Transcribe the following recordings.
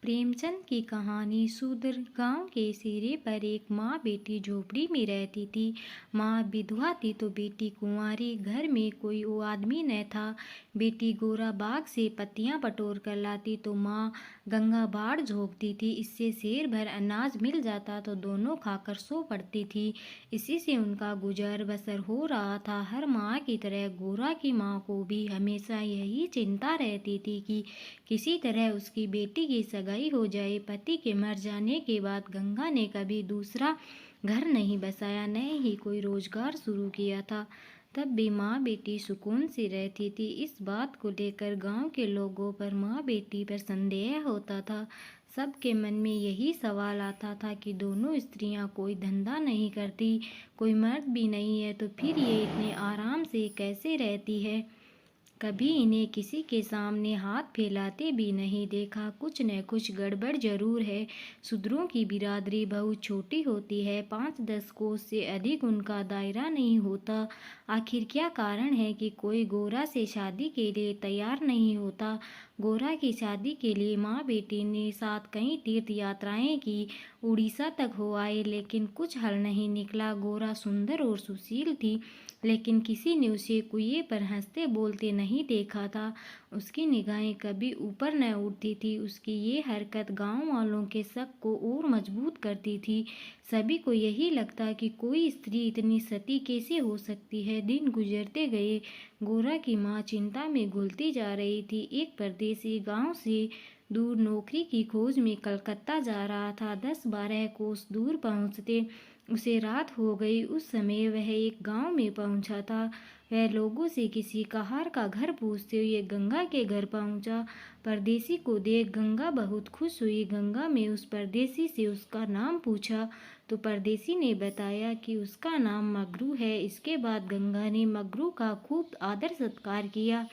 प्रेमचंद की कहानी। सुदूर गांव के सिरे पर एक माँ बेटी झोपड़ी में रहती थी। माँ विधवा थी तो बेटी कुंवारी। घर में कोई वो आदमी न था। बेटी गोरा बाग से पत्तियां बटोर कर लाती तो माँ गंगा बाढ़ झोंकती थी। इससे शेर भर अनाज मिल जाता तो दोनों खाकर सो पड़ती थी। इसी से उनका गुजर बसर हो रहा था। हर माँ की तरह गोरा की माँ को भी हमेशा यही चिंता रहती थी कि किसी तरह उसकी बेटी की सगाई हो जाए। पति के मर जाने के बाद गंगा ने कभी दूसरा घर नहीं बसाया, न ही कोई रोजगार शुरू किया था। तब भी माँ बेटी सुकून से रहती थी। इस बात को लेकर गांव के लोगों पर माँ बेटी पर संदेह होता था। सबके मन में यही सवाल आता था कि दोनों स्त्रियां कोई धंधा नहीं करती, कोई मर्द भी नहीं है, तो फिर ये इतने आराम से कैसे रहती है। कभी इन्हें किसी के सामने हाथ फैलाते भी नहीं देखा। कुछ न कुछ गड़बड़ जरूर है। शूद्रों की बिरादरी बहुत छोटी होती है। 5-10 कोस से अधिक उनका दायरा नहीं होता। आखिर क्या कारण है कि कोई गोरा से शादी के लिए तैयार नहीं होता। गोरा की शादी के लिए माँ बेटी ने साथ कई तीर्थ यात्राएं की, उड़ीसा तक हो आए, लेकिन कुछ हल नहीं निकला। गोरा सुंदर और सुशील थी, लेकिन किसी ने उसे कुएं पर हंसते बोलते नहीं देखा था। उसकी निगाहें कभी ऊपर न उठती थी। उसकी ये हरकत गांव वालों के शक को और मजबूत करती थी। सभी को यही लगता कि कोई स्त्री इतनी सती कैसे हो सकती है। दिन गुजरते गए। गोरा की माँ चिंता में घुलती जा रही थी। एक परदेसी गांव से दूर नौकरी की खोज में कलकत्ता जा रहा था। 10-12 कोस दूर पहुंचते उसे रात हो गई। उस समय वह एक गांव में पहुंचा था। वह लोगों से किसी कहार का घर पूछते हुए गंगा के घर पहुंचा। परदेसी को देख गंगा बहुत खुश हुई। गंगा में उस परदेसी से उसका नाम पूछा तो परदेसी ने बताया कि उसका नाम मगरू है। इसके बाद गंगा ने मगरू का खूब आदर सत्कार किया,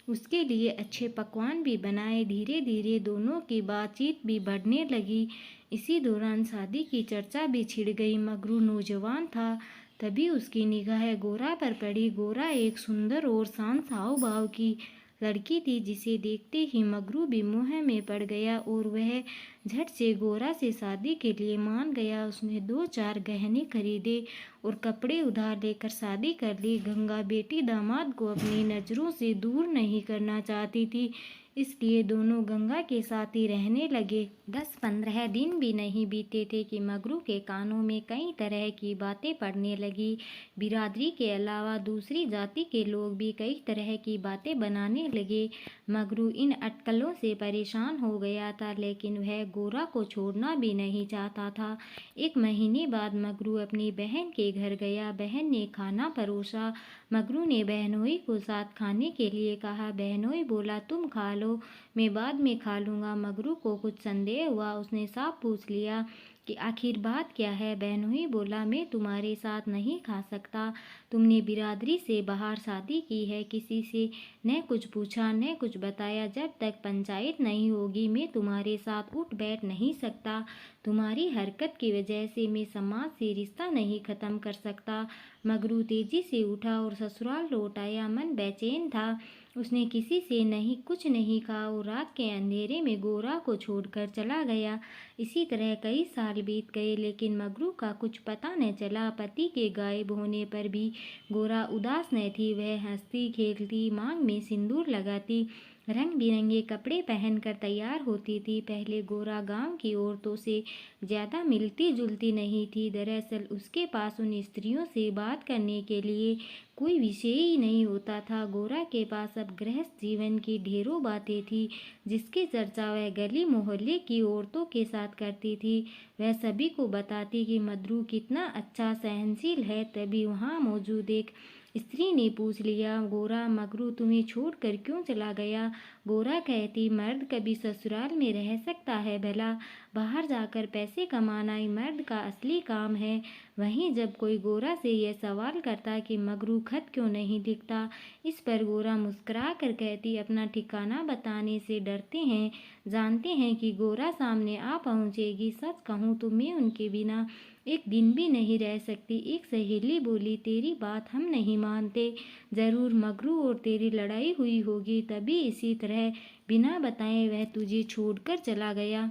उसके लिए अच्छे पकवान भी बनाए। धीरे धीरे दोनों की बातचीत भी बढ़ने लगी। इसी दौरान शादी की चर्चा भी छिड़ गई। मगरू नौजवान था, तभी उसकी निगाह गोरा पर पड़ी। गोरा एक सुंदर और शांत हाव भाव की लड़की थी, जिसे देखते ही मगरू भी मोह में पड़ गया और वह झट से गोरा से शादी के लिए मान गया। उसने 2-4 गहने खरीदे और कपड़े उधार लेकर शादी कर ली। गंगा बेटी दामाद को अपनी नज़रों से दूर नहीं करना चाहती थी, इसलिए दोनों गंगा के साथ ही रहने लगे। 10-15 दिन भी नहीं बीते थे कि मगरू के कानों में कई तरह की बातें पड़ने लगी। बिरादरी के अलावा दूसरी जाति के लोग भी कई तरह की बातें बनाने लगे। मगरू इन अटकलों से परेशान हो गया था, लेकिन वह गोरा को छोड़ना भी नहीं चाहता था। 1 महीने बाद मगरू अपनी बहन के घर गया। बहन ने खाना परोसा। मगरू ने बहनोई को साथ खाने के लिए कहा। बहनोई बोला, तुम खा लो, मैं बाद में खा लूँगा। मगरू को कुछ संदेह हुआ। उसने साफ पूछ लिया कि आखिर बात क्या है। बहनोई बोला, मैं तुम्हारे साथ नहीं खा सकता। तुमने बिरादरी से बाहर शादी की है, किसी से न कुछ पूछा न कुछ बताया। जब तक पंचायत नहीं होगी मैं तुम्हारे साथ उठ बैठ नहीं सकता। तुम्हारी हरकत की वजह से मैं समाज से रिश्ता नहीं खत्म कर सकता। मगरू तेजी से उठा और ससुराल लौट आया। मन बेचैन था। उसने किसी से नहीं कुछ नहीं कहा और रात के अंधेरे में गोरा को छोड़कर चला गया। इसी तरह कई साल बीत गए, लेकिन मगरू का कुछ पता न चला। पति के गायब होने पर भी गोरा उदास न थी। वह हंसती खेलती, मांग में सिंदूर लगाती, रंग बिरंगे कपड़े पहनकर तैयार होती थी। पहले गोरा गांव की औरतों से ज़्यादा मिलती जुलती नहीं थी। दरअसल उसके पास उन स्त्रियों से बात करने के लिए कोई विषय ही नहीं होता था। गोरा के पास अब गृहस्थ जीवन की ढेरों बातें थी, जिसकी चर्चा वह गली मोहल्ले की औरतों के साथ करती थी। वह सभी को बताती कि मगरू कितना अच्छा सहनशील है। तभी वहाँ मौजूद एक स्त्री ने पूछ लिया, गोरा, मगरू तुम्हें छोड़कर क्यों चला गया। गोरा कहती, मर्द कभी ससुराल में रह सकता है भला। बाहर जाकर पैसे कमाना ही मर्द का असली काम है। वहीं जब कोई गोरा से यह सवाल करता कि मगरू खत क्यों नहीं लिखता, इस पर गोरा मुस्कुरा कर कहती, अपना ठिकाना बताने से डरते हैं, जानते हैं कि गोरा सामने आ पहुँचेगी। सच कहूँ तो मैं उनके बिना एक दिन भी नहीं रह सकती। एक सहेली बोली, तेरी बात हम नहीं मानते, जरूर मगरू और तेरी लड़ाई हुई होगी, तभी इसी तरह बिना बताए वह तुझे छोड़कर चला गया।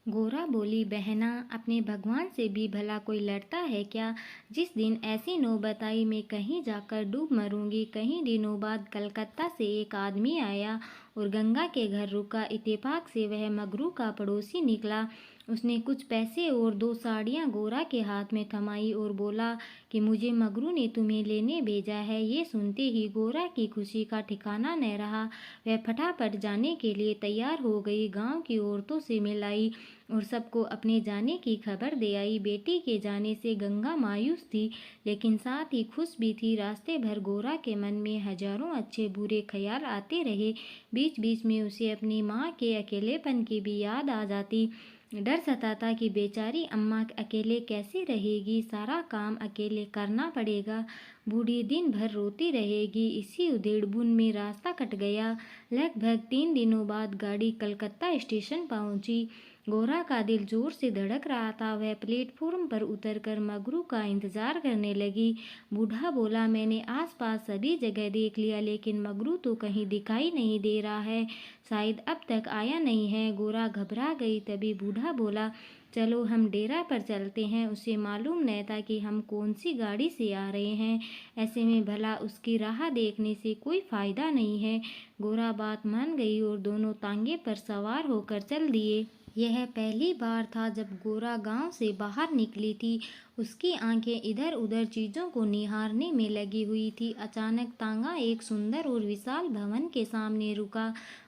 गोरा बोली, बहना, अपने भगवान से भी भला कोई लड़ता है क्या? जिस दिन ऐसी नौबत आई मैं कहीं जाकर डूब मरूंगी। कहीं दिनों बाद कलकत्ता से एक आदमी आया और गंगा के घर रुका। इत्तेफाक से वह मगरू का पड़ोसी निकला। उसने कुछ पैसे और 2 साड़ियाँ गोरा के हाथ में थमाई और बोला कि मुझे मगरू ने तुम्हें लेने भेजा है। ये सुनते ही गोरा की खुशी का ठिकाना न रहा। वह फटाफट जाने के लिए तैयार हो गई। गांव की औरतों से मिलाई और सबको अपने जाने की खबर दे आई। बेटी के जाने से गंगा मायूस थी, लेकिन साथ ही खुश भी थी। रास्ते भर गोरा के मन में हजारों अच्छे बुरे ख्याल आते रहे। बीच बीच में उसे अपनी माँ के अकेलेपन की भी याद आ जाती। डर सताता कि बेचारी अम्मा अकेले कैसे रहेगी, सारा काम अकेले करना पड़ेगा, बूढ़ी दिन भर रोती रहेगी। इसी उधेड़बुन में रास्ता कट गया। लगभग 3 दिनों बाद गाड़ी कलकत्ता स्टेशन पहुंची। गोरा का दिल जोर से धड़क रहा था। वह प्लेटफॉर्म पर उतरकर मगरू का इंतजार करने लगी। बूढ़ा बोला, मैंने आसपास सभी जगह देख लिया, लेकिन मगरू तो कहीं दिखाई नहीं दे रहा है। शायद अब तक आया नहीं है। गोरा घबरा गई। तभी बूढ़ा बोला, चलो हम डेरा पर चलते हैं। उसे मालूम न था कि हम कौन सी गाड़ी से आ रहे हैं। ऐसे में भला उसकी राह देखने से कोई फायदा नहीं है। गोरा बात मान गई और दोनों तांगे पर सवार होकर चल दिए। यह पहली बार था जब गोरा गांव से बाहर निकली थी। उसकी आंखें इधर उधर चीजों को निहारने में लगी हुई थी। अचानक तांगा एक सुंदर और विशाल भवन के सामने रुका।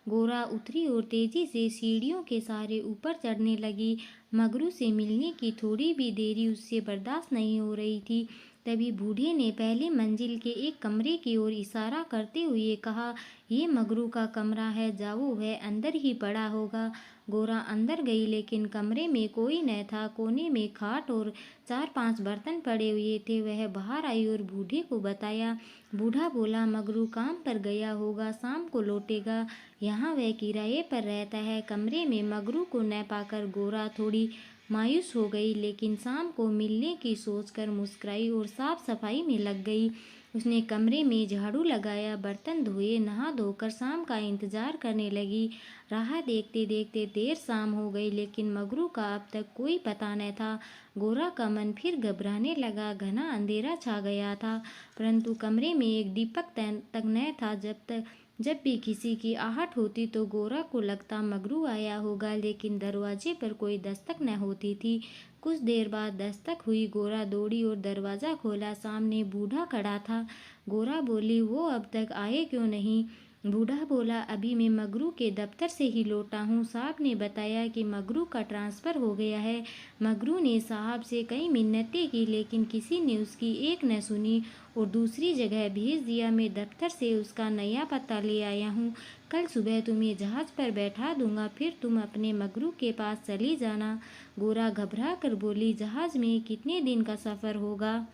गोरा उतरी और तेजी से सीढ़ियों के सहारे ऊपर चढ़ने लगी। मगरू से मिलने की थोड़ी भी देरी उससे बर्दाश्त नहीं हो रही थी। तभी बूढ़े ने पहली मंजिल के एक कमरे की ओर इशारा करते हुए कहा, ये मगरू का कमरा है, जाओ, वह अंदर ही पड़ा होगा। गोरा अंदर गई, लेकिन कमरे में कोई न था। कोने में खाट और 4-5 बर्तन पड़े हुए थे। वह बाहर आई और बूढ़े को बताया। बूढ़ा बोला, मगरू काम पर गया होगा, शाम को लौटेगा। यहाँ वह किराए पर रहता है। कमरे में मगरू को न पाकर गोरा थोड़ी मायूस हो गई, लेकिन शाम को मिलने की सोचकर मुस्कुराई और साफ सफाई में लग गई। उसने कमरे में झाड़ू लगाया, बर्तन धोए, नहा धोकर शाम का इंतजार करने लगी। राह देखते देखते देर शाम हो गई, लेकिन मगरू का अब तक कोई पता न था। गोरा का मन फिर घबराने लगा। घना अंधेरा छा गया था, परंतु कमरे में एक दीपक तक न था। जब भी किसी की आहट होती तो गोरा को लगता मगरू आया होगा, लेकिन दरवाजे पर कोई दस्तक न होती थी। कुछ देर बाद दस्तक हुई। गोरा दौड़ी और दरवाज़ा खोला। सामने बूढ़ा खड़ा था। गोरा बोली, वो अब तक आए क्यों नहीं? बूढ़ा बोला, अभी मैं मगरू के दफ्तर से ही लौटा हूँ। साहब ने बताया कि मगरू का ट्रांसफ़र हो गया है। मगरू ने साहब से कई मिन्नतें की, लेकिन किसी ने उसकी एक न सुनी और दूसरी जगह भेज दिया। मैं दफ्तर से उसका नया पता ले आया हूँ। कल सुबह तुम्हें जहाज़ पर बैठा दूंगा, फिर तुम अपने मगरू के पास चली जाना। गोरा घबरा कर बोली, जहाज़ में कितने दिन का सफ़र होगा?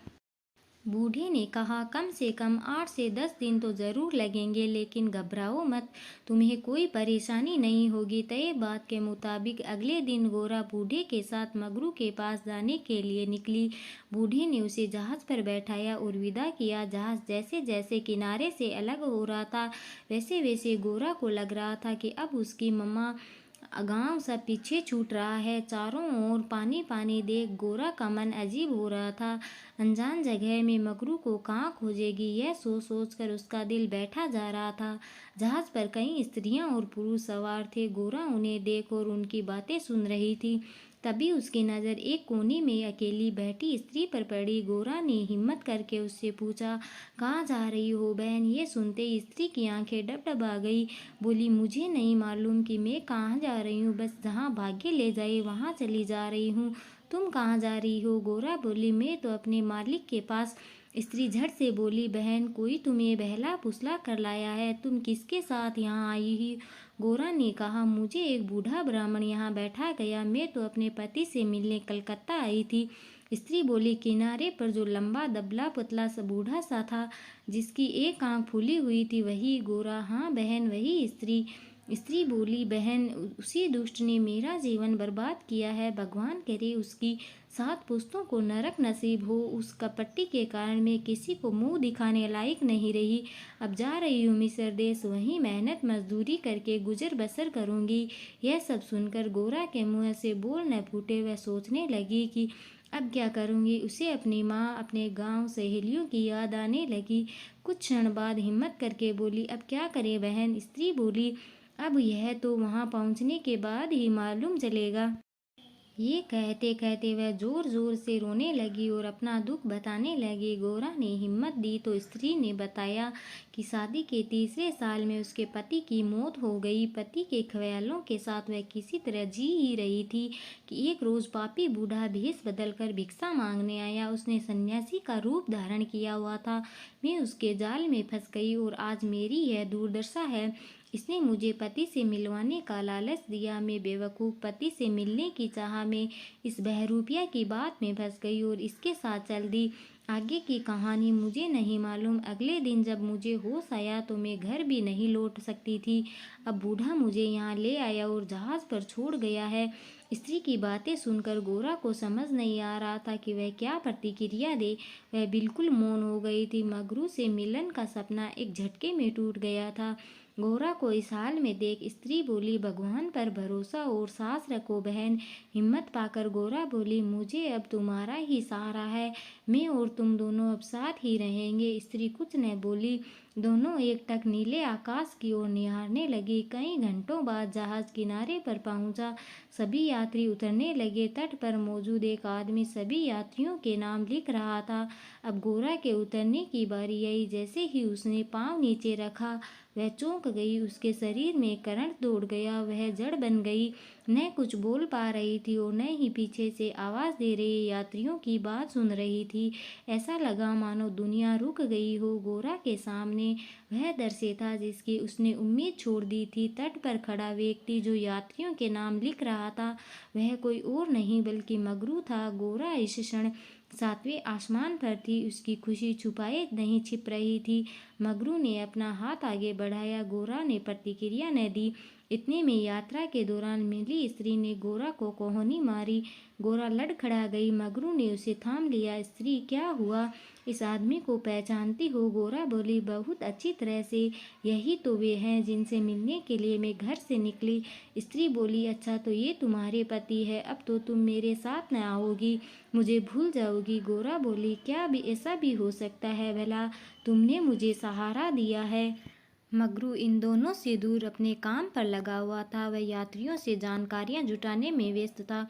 बूढ़े ने कहा, कम से कम 8 से 10 दिन तो ज़रूर लगेंगे, लेकिन घबराओ मत, तुम्हें कोई परेशानी नहीं होगी। तय बात के मुताबिक अगले दिन गोरा बूढ़े के साथ मगरू के पास जाने के लिए निकली। बूढ़े ने उसे जहाज़ पर बैठाया और विदा किया। जहाज़ जैसे जैसे किनारे से अलग हो रहा था, वैसे वैसे गोरा को लग रहा था कि अब उसकी मम्मा गांव सब पीछे छूट रहा है। चारों ओर पानी पानी देख गोरा का मन अजीब हो रहा था। अनजान जगह में मगरू को कहाँ खोजेगी, यह सोच सोच कर उसका दिल बैठा जा रहा था। जहाज पर कई स्त्रियां और पुरुष सवार थे। गोरा उन्हें देख और उनकी बातें सुन रही थी। तभी उसकी नज़र एक कोने में अकेली बैठी स्त्री पर पड़ी। गोरा ने हिम्मत करके उससे पूछा, कहाँ जा रही हो बहन? ये सुनते ही स्त्री की आंखें डबडबा गई। बोली, मुझे नहीं मालूम कि मैं कहाँ जा रही हूँ, बस जहाँ भाग्य ले जाए वहाँ चली जा रही हूँ। तुम कहाँ जा रही हो? गोरा बोली, मैं तो अपने मालिक के पास। स्त्री झट से बोली, बहन, कोई तुम्हें बहला फुसला कर लाया है, तुम किसके साथ यहाँ आई ही? गोरा ने कहा, मुझे एक बूढ़ा ब्राह्मण यहाँ बैठा गया, मैं तो अपने पति से मिलने कलकत्ता आई थी। स्त्री बोली, किनारे पर जो लंबा दबला पतला सा बूढ़ा सा था, जिसकी एक आंख फूली हुई थी, वही? गोरा, हाँ बहन, वही। स्त्री स्त्री बोली, बहन, उसी दुष्ट ने मेरा जीवन बर्बाद किया है। भगवान करे उसकी 7 पुश्तों को नरक नसीब हो। उस कपट्टी के कारण मैं किसी को मुंह दिखाने लायक नहीं रही। अब जा रही हूँ मिस्र देश, वहीं मेहनत मजदूरी करके गुजर बसर करूँगी। यह सब सुनकर गोरा के मुँह से बोल न फूटे। वह सोचने लगी कि अब क्या करूँगी। उसे अपनी माँ, अपने गांव, सहेलियों की याद आने लगी। कुछ क्षण बाद हिम्मत करके बोली, अब क्या करें बहन। स्त्री बोली, अब यह तो वहां पहुंचने के बाद ही मालूम चलेगा। ये कहते कहते वह जोर जोर से रोने लगी और अपना दुख बताने लगी। गोरा ने हिम्मत दी तो स्त्री ने बताया कि शादी के तीसरे साल में उसके पति की मौत हो गई। पति के ख्यालों के साथ वह किसी तरह जी ही रही थी कि एक रोज पापी बूढ़ा भेष बदलकर भिक्षा मांगने आया। उसने सन्यासी का रूप धारण किया हुआ था। मैं उसके जाल में फंस गई और आज मेरी यह दुर्दशा है। इसने मुझे पति से मिलवाने का लालच दिया। मैं बेवकूफ़ पति से मिलने की चाह में इस बहरूपिया की बात में फंस गई और इसके साथ चल दी। आगे की कहानी मुझे नहीं मालूम। अगले दिन जब मुझे होश आया तो मैं घर भी नहीं लौट सकती थी। अब बूढ़ा मुझे यहाँ ले आया और जहाज़ पर छोड़ गया है। स्त्री की बातें सुनकर गोरा को समझ नहीं आ रहा था कि वह क्या प्रतिक्रिया दे। वह बिल्कुल मौन हो गई थी। मगरू से मिलन का सपना एक झटके में टूट गया था। गोरा को इस हाल में देख स्त्री बोली, भगवान पर भरोसा और साहस रखो बहन। हिम्मत पाकर गोरा बोली, मुझे अब तुम्हारा ही सहारा है। मैं और तुम दोनों अब साथ ही रहेंगे। स्त्री कुछ न बोली। दोनों एकटक नीले आकाश की ओर निहारने लगी। कई घंटों बाद जहाज किनारे पर पहुंचा। सभी यात्री उतरने लगे। तट पर मौजूद एक आदमी सभी यात्रियों के नाम लिख रहा था। अब गोरा के उतरने की बारी आई। जैसे ही उसने पाँव नीचे रखा वह चौंक गई। उसके शरीर में करंट दौड़ गया। वह जड़ बन गई। न कुछ बोल पा रही थी और न ही पीछे से आवाज़ दे रहे यात्रियों की बात सुन रही थी। ऐसा लगा मानो दुनिया रुक गई हो। गोरा के सामने वह दृश्य था जिसकी उसने उम्मीद छोड़ दी थी। तट पर खड़ा व्यक्ति जो यात्रियों के नाम लिख रहा था वह कोई और नहीं बल्कि मगरू था। गोरा इस क्षण 7वें आसमान पर थी। उसकी खुशी छुपाए नहीं छिप रही थी। मगरू ने अपना हाथ आगे बढ़ाया। गोरा ने प्रतिक्रिया न दी। इतने में यात्रा के दौरान मिली स्त्री ने गोरा को कोहनी मारी। गोरा लड़खड़ा गई। मगरू ने उसे थाम लिया। स्त्री, क्या हुआ? इस आदमी को पहचानती हो? गोरा बोली, बहुत अच्छी तरह से। यही तो वे हैं जिनसे मिलने के लिए मैं घर से निकली। स्त्री बोली, अच्छा तो ये तुम्हारे पति है। अब तो तुम मेरे साथ न आओगी, मुझे भूल जाओगी। गोरा बोली, क्या भी ऐसा भी हो सकता है? भला तुमने मुझे सहारा दिया है। मगरू इन दोनों से दूर अपने काम पर लगा हुआ था। वह यात्रियों से जानकारियां जुटाने में व्यस्त था।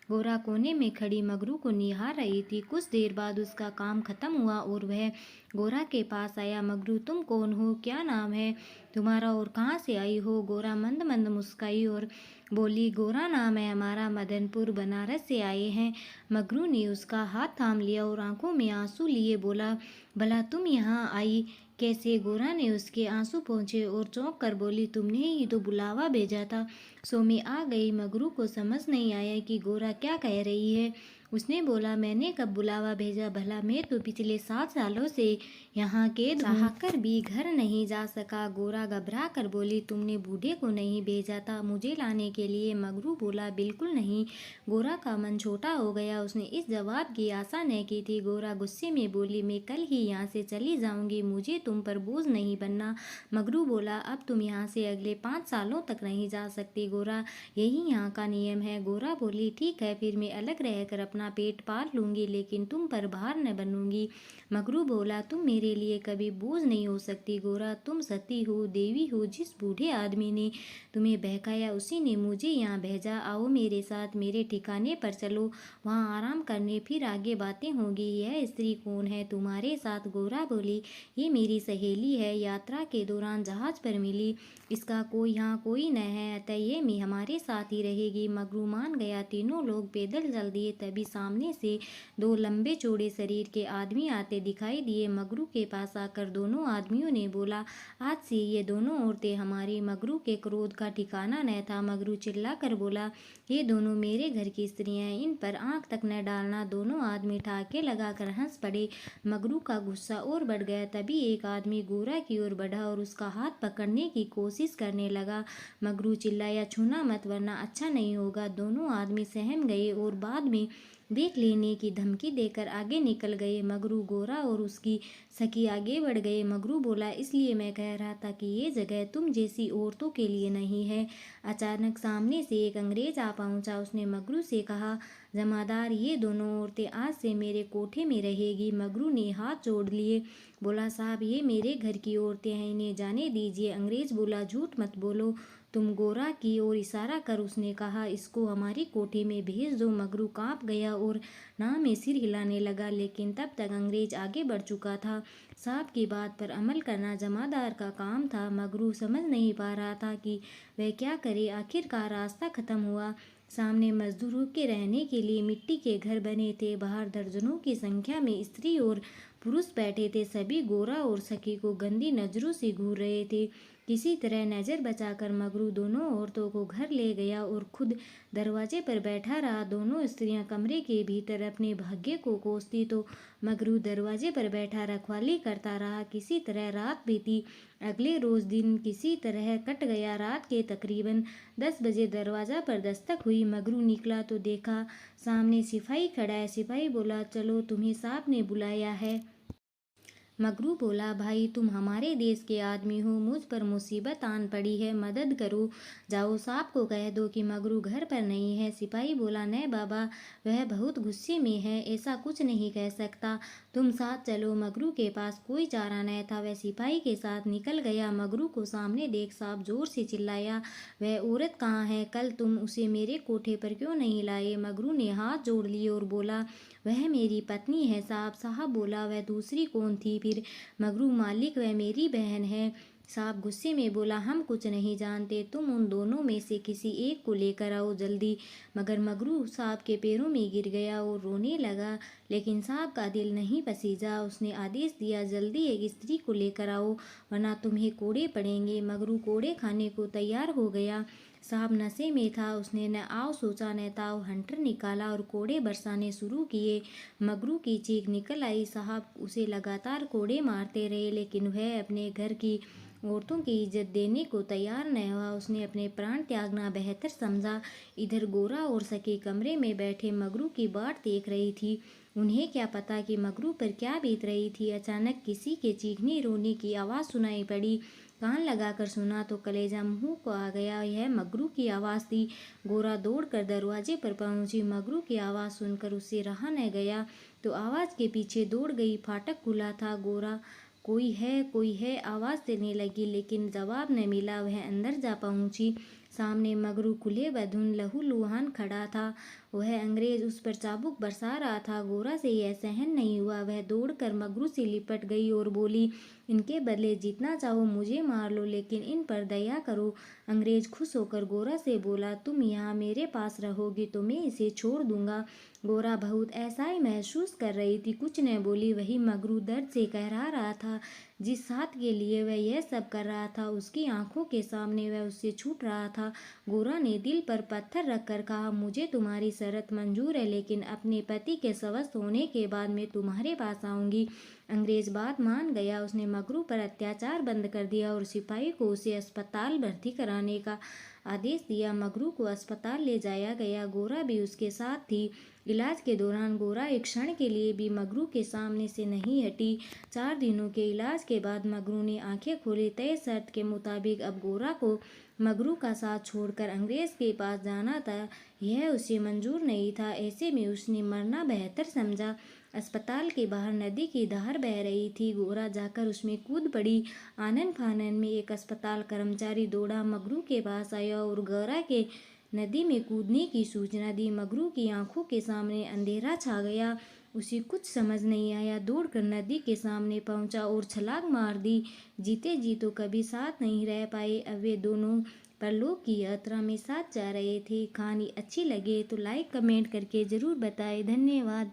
गोरा कोने में खड़ी मगरू को निहार रही थी। कुछ देर बाद उसका काम खत्म हुआ और वह गोरा के पास आया। मगरू, तुम कौन हो? क्या नाम है तुम्हारा और कहाँ से आई हो? गोरा मंद मंद मुस्काई और बोली, गोरा नाम है हमारा, मदनपुर बनारस से आए हैं। मगरू ने उसका हाथ थाम लिया और आंखों में आंसू लिए बोला, भला तुम यहाँ आई कैसे? गोरा ने उसके आंसू पोंछे और चौंक कर बोली, तुमने ही तो बुलावा भेजा था, सो मैं आ गई। मगरू को समझ नहीं आया कि गोरा क्या कह रही है। उसने बोला, मैंने कब बुलावा भेजा? भला मैं तो पिछले 7 सालों से यहाँ कैद चाहकर भी घर नहीं जा सका। गोरा घबरा कर बोली, तुमने बूढ़े को नहीं भेजा था मुझे लाने के लिए? मगरू बोला, बिल्कुल नहीं। गोरा का मन छोटा हो गया। उसने इस जवाब की आशा न की थी। गोरा गुस्से में बोली, मैं कल ही यहाँ से चली जाऊंगी, मुझे तुम पर बोझ नहीं बनना। मगरू बोला, अब तुम यहाँ से अगले 5 सालों तक नहीं जा सकती गोरा, यही यहाँ का नियम है। गोरा बोली, ठीक है, फिर मैं अलग रहकर अपना पेट पाल लूंगी, लेकिन तुम पर भार न बनूंगी। मगरू बोला, तुम मेरे लिए कभी बोझ नहीं हो सकती गोरा, तुम सती हो, देवी हो। जिस बूढ़े आदमी ने तुम्हें बहकाया उसी ने मुझे यहाँ भेजा। आओ मेरे साथ, मेरे ठिकाने पर चलो, वहाँ आराम करने, फिर आगे बातें होंगी। यह स्त्री कौन है तुम्हारे साथ? गोरा बोली, ये मेरी सहेली है, यात्रा के दौरान जहाज पर मिली। इसका कोई यहाँ कोई न है, अतः ये में हमारे साथ ही रहेगी। मगरू मान गया। तीनों लोग पैदल चल दिए। तभी सामने से दो लंबे चौड़े शरीर के आदमी आते दिखाई दिए। मगरू के पास आकर दोनों आदमियों ने बोला, आज से ये दोनों औरतें हमारी। मगरू के क्रोध का ठिकाना न था। मगरू चिल्लाकर बोला, ये दोनों मेरे घर की स्त्रियां हैं, इन पर आंख तक न डालना। दोनों आदमी ठाके लगाकर हंस पड़े। मगरू का गुस्सा और बढ़ गया। तभी एक आदमी गोरा की ओर बढ़ा और उसका हाथ पकड़ने की कोशिश करने लगा। मगरू चिल्लाया, छूना मत वरना अच्छा नहीं होगा। दोनों आदमी सहम गए और बाद में देख लेने की धमकी देकर आगे निकल गए। मगरू, गोरा और उसकी सखी आगे बढ़ गए। मगरू बोला, इसलिए मैं कह रहा था कि ये जगह तुम जैसी औरतों के लिए नहीं है। अचानक सामने से एक अंग्रेज आ पहुंचा। उसने मगरू से कहा, जमादार, ये दोनों औरतें आज से मेरे कोठे में रहेगी। मगरू ने हाथ जोड़ लिए, बोला, साहब, ये मेरे घर की औरतें हैं, इन्हें जाने दीजिए। अंग्रेज बोला, झूठ मत बोलो, तुम। गोरा की ओर इशारा कर उसने कहा, इसको हमारी कोठे में भेज दो। मगरू कांप गया और ना में सिर हिलाने लगा, लेकिन तब तक अंग्रेज आगे बढ़ चुका था। साहब की बात पर अमल करना जमादार का काम था। मगरू समझ नहीं पा रहा था कि वह क्या करे। आखिरकार रास्ता खत्म हुआ। सामने मजदूरों के रहने के लिए मिट्टी के घर बने थे। बाहर दर्जनों की संख्या में स्त्री और पुरुष बैठे थे। सभी गोरा और सखी को गंदी नजरों से घूर रहे थे। किसी तरह नजर बचाकर मगरू दोनों औरतों को घर ले गया और खुद दरवाजे पर बैठा रहा। दोनों स्त्रियां कमरे के भीतर अपने भाग्य को कोसती तो मगरू दरवाजे पर बैठा रखवाली करता रहा। किसी तरह रात बीती। अगले रोज दिन किसी तरह कट गया। रात के तकरीबन 10 बजे दरवाजा पर दस्तक हुई। मगरू निकला तो देखा सामने सिपाही खड़ा है। सिपाही बोला, चलो, तुम्हें साहब ने बुलाया है। मगरू बोला, भाई, तुम हमारे देश के आदमी हो, मुझ पर मुसीबत आन पड़ी है, मदद करो। जाओ, साहब को कह दो कि मगरू घर पर नहीं है। सिपाही बोला, नहीं बाबा, वह बहुत गुस्से में है, ऐसा कुछ नहीं कह सकता। तुम साथ चलो। मगरू के पास कोई चारा न था। वह सिपाही के साथ निकल गया। मगरू को सामने देख साहब जोर से चिल्लाया, वह औरत कहाँ है? कल तुम उसे मेरे कोठे पर क्यों नहीं लाए? मगरू ने हाथ जोड़ लिए और बोला, वह मेरी पत्नी है साहब। साहब बोला, वह दूसरी कौन थी फिर? मगरू, मालिक, वह मेरी बहन है। साहब गुस्से में बोला, हम कुछ नहीं जानते, तुम उन दोनों में से किसी एक को लेकर आओ जल्दी। मगर मगरू साहब के पैरों में गिर गया और रोने लगा। लेकिन साहब का दिल नहीं पसीजा। उसने आदेश दिया, जल्दी एक स्त्री को लेकर आओ वरना तुम्हें कोड़े पड़ेंगे। मगरू कोड़े खाने को तैयार हो गया। साहब नशे में था। उसने न आव सोचा न ताव। हंटर निकाला और कोड़े बरसाने शुरू किए। मगरू की चीख निकल आई। साहब उसे लगातार कोड़े मारते रहे, लेकिन वह अपने घर की औरतों की इज्जत देने को तैयार न हुआ। उसने अपने प्राण त्यागना बेहतर समझा। इधर गोरा और सखी कमरे में बैठे मगरू की बाट देख रही थी। उन्हें क्या पता कि मगरू पर क्या बीत रही थी। अचानक किसी के चीखने रोने की आवाज़ सुनाई पड़ी। कान लगाकर सुना तो कलेजा मुंह को आ गया। यह मगरू की आवाज़ थी। गोरा दौड़कर दरवाजे पर पहुंची। मगरू की आवाज़ सुनकर उससे रहा न गया तो आवाज़ के पीछे दौड़ गई। फाटक खुला था। गोरा, कोई है, कोई है, आवाज़ देने लगी, लेकिन जवाब न मिला। वह अंदर जा पहुंची। सामने मगरू खुले बदन लहूलुहान खड़ा था। वह अंग्रेज उस पर चाबुक बरसा रहा था। गोरा से यह सहन नहीं हुआ। वह दौड़कर मगरू से लिपट गई और बोली, इनके बदले जितना चाहो मुझे मार लो, लेकिन इन पर दया करो। अंग्रेज खुश होकर गोरा से बोला, तुम यहाँ मेरे पास रहोगी तो मैं इसे छोड़ दूंगा। गोरा बहुत ऐसाई महसूस कर रही थी, कुछ न बोली। वही मगरू दर्द से कहरा रहा था। जिस साथ के लिए वह यह सब कर रहा था, उसकी आंखों के सामने वह उससे छूट रहा था। गोरा ने दिल पर पत्थर रखकर कहा, मुझे तुम्हारी शर्त मंजूर है, लेकिन अपने पति के स्वस्थ होने के बाद मैं तुम्हारे पास आऊंगी। अंग्रेज बात मान गया। उसने मगरू पर अत्याचार बंद कर दिया और सिपाही को उसे अस्पताल भर्ती कराने का आदेश दिया। मगरू को अस्पताल ले जाया गया। गोरा भी उसके साथ थी। इलाज के दौरान गोरा एक क्षण के लिए भी मगरू के सामने से नहीं हटी। 4 दिनों के इलाज के बाद मगरू ने आंखें खोली। तय शर्त के मुताबिक अब गोरा को मगरू का साथ छोड़कर अंग्रेज के पास जाना था। यह उसे मंजूर नहीं था। ऐसे में उसने मरना बेहतर समझा। अस्पताल के बाहर नदी की धार बह रही थी। गोरा जाकर उसमें कूद पड़ी। आनन फानन में एक अस्पताल कर्मचारी दौड़ा मगरू के पास आया और गोरा के नदी में कूदने की सूचना दी। मगरू की आंखों के सामने अंधेरा छा गया। उसे कुछ समझ नहीं आया। दौड़कर नदी के सामने पहुंचा और छलांग मार दी। जीते जी तो कभी साथ नहीं रह पाए। अब वे दोनों परलोक की यात्रा में साथ जा रहे थे। कहानी अच्छी लगे तो लाइक कमेंट करके ज़रूर बताएं। धन्यवाद।